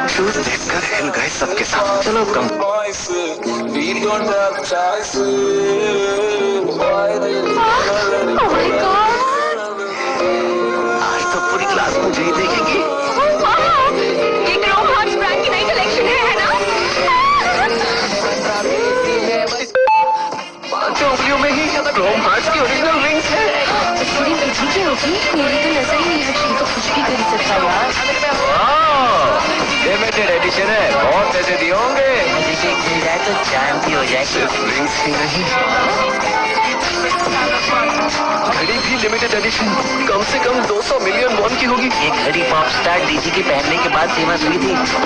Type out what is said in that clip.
Shoes देखकर हिल गए सबके साथ। चलो कम। आज तो पूरी क्लास मुझे ही देखेगी। ये क्रोम हॉर्स ब्रांड की नई कलेक्शन है ना? पांचों उंगलियों में ही क्रोम हार्ट्स की ओरिजिनल रिंग्स है। थोड़ी पीछे की होगी, मेरी तो नजर ही नहीं हटी, तो कुछ भी कर सकता यार। लिमिटेड एडिशन है, बहुत पैसे दिए होंगे। मुझे केक मिल जाए तो जान भी हो जाए। सिर्फ रिंग्स ही नहीं, घड़ी भी लिमिटेड एडिशन, कम से कम 200 मिलियन वॉन की होगी। ये घड़ी पॉप स्टार डीजी के पहनने के बाद फेमस हुई थी।